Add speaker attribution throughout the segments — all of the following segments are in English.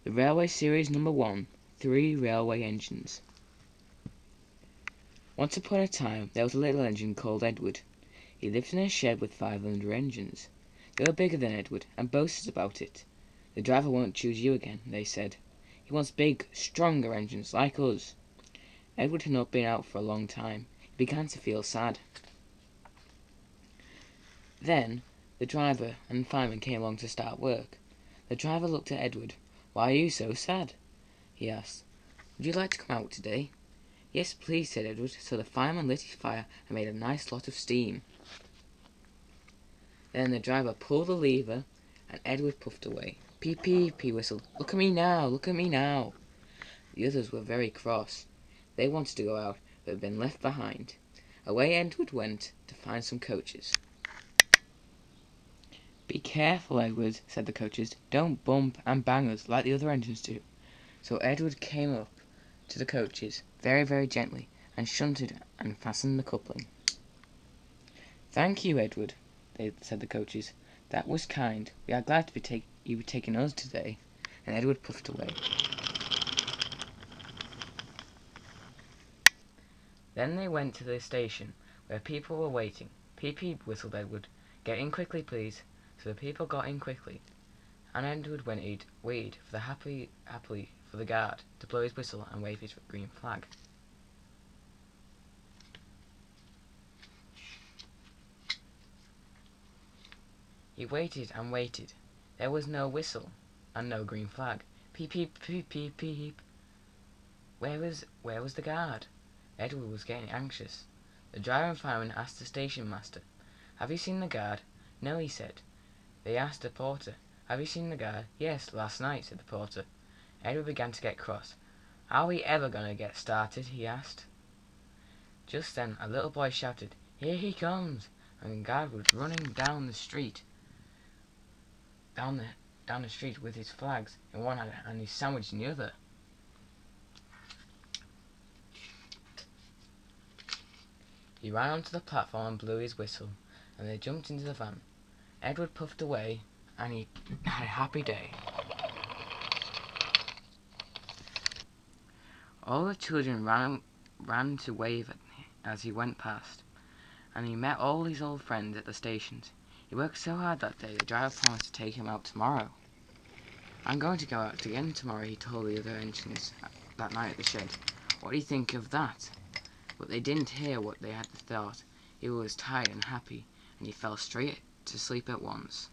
Speaker 1: The Railway Series No.1, 3 Railway Engines. Once upon a time there was a little engine called Edward. He lived in a shed with 500 engines. They were bigger than Edward, and boasted about it. The driver won't choose you again, they said. He wants big, stronger engines like us. Edward had not been out for a long time. He began to feel sad. Then the driver and fireman came along to start work. The driver looked at Edward. "Why are you so sad?" he asked. "Would you like to come out today?" "Yes, please," said Edward. So the fireman lit his fire and made a nice lot of steam. Then the driver pulled the lever, and Edward puffed away. "Peep, peep," he whistled. "Look at me now! Look at me now!" The others were very cross. They wanted to go out, but had been left behind. Away Edward went to find some coaches. "Be careful, Edward," said the coaches. "Don't bump and bang us like the other engines do." So Edward came up to the coaches very, very gently, and shunted and fastened the coupling. "Thank you, Edward," said the coaches. "That was kind. We are glad to you were taking us today." And Edward puffed away. Then they went to the station, where people were waiting. "Peep, peep," whistled Edward. "Get in quickly, please." So the people got in quickly, and Edward waited for happily for the guard to blow his whistle and wave his green flag. He waited and waited. There was no whistle and no green flag. Peep, peep, peep, peep, peep. Where was the guard? Edward was getting anxious. The driver and fireman asked the station master, "Have you seen the guard?" "No," he said. They asked the porter, "Have you seen the guard?" "Yes, last night," said the porter. Edward began to get cross. "Are we ever going to get started?" he asked. Just then a little boy shouted, "Here he comes!" and the guard was running down the street with his flags in one hand and his sandwich in the other. He ran onto the platform and blew his whistle, and they jumped into the van. Edward puffed away, and he had a happy day. All the children ran to wave at him as he went past, and he met all his old friends at the stations. He worked so hard that day, the driver promised to take him out tomorrow. "I'm going to go out again tomorrow," he told the other engines that night at the shed. "What do you think of that?" But they didn't hear what they had thought. He was tired and happy, and he fell straight to sleep at once.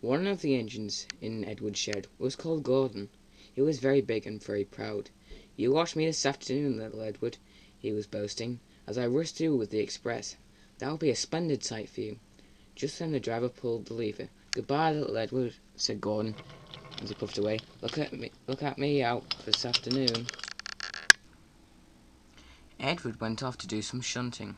Speaker 1: One of the engines in Edward's shed was called Gordon. He was very big and very proud. "You watch me this afternoon, little Edward," he was boasting, "as I rush through with the express. That will be a splendid sight for you." Just then the driver pulled the lever. "Goodbye, little Edward," said Gordon, as he puffed away. Look at me out this afternoon." Edward went off to do some shunting.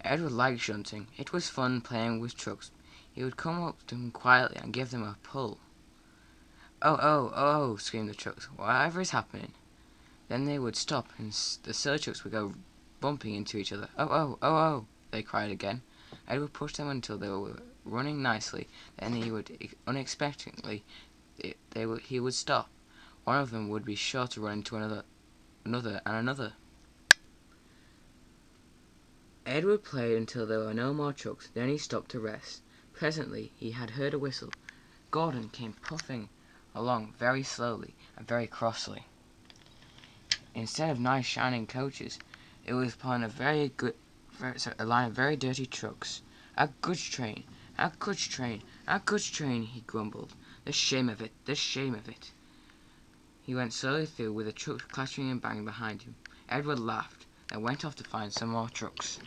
Speaker 1: Edward liked shunting. It was fun playing with trucks. He would come up to them quietly and give them a pull. "Oh, oh, oh," screamed the trucks. "Whatever is happening?" Then they would stop, and the silly trucks would go bumping into each other. "Oh, oh, oh, oh," they cried again. Edward pushed them until they were running nicely. Then he would unexpectedly he would stop. One of them would be sure to run into another, and another. Edward played until there were no more trucks. Then he stopped to rest. Presently he had heard a whistle. Gordon came puffing along very slowly and very crossly. Instead of nice shining coaches, it was upon a line of very dirty trucks. "A goods train, a goods train, a goods train," he grumbled. "The shame of it, the shame of it." He went slowly through, with the trucks clattering and banging behind him. Edward laughed, then went off to find some more trucks.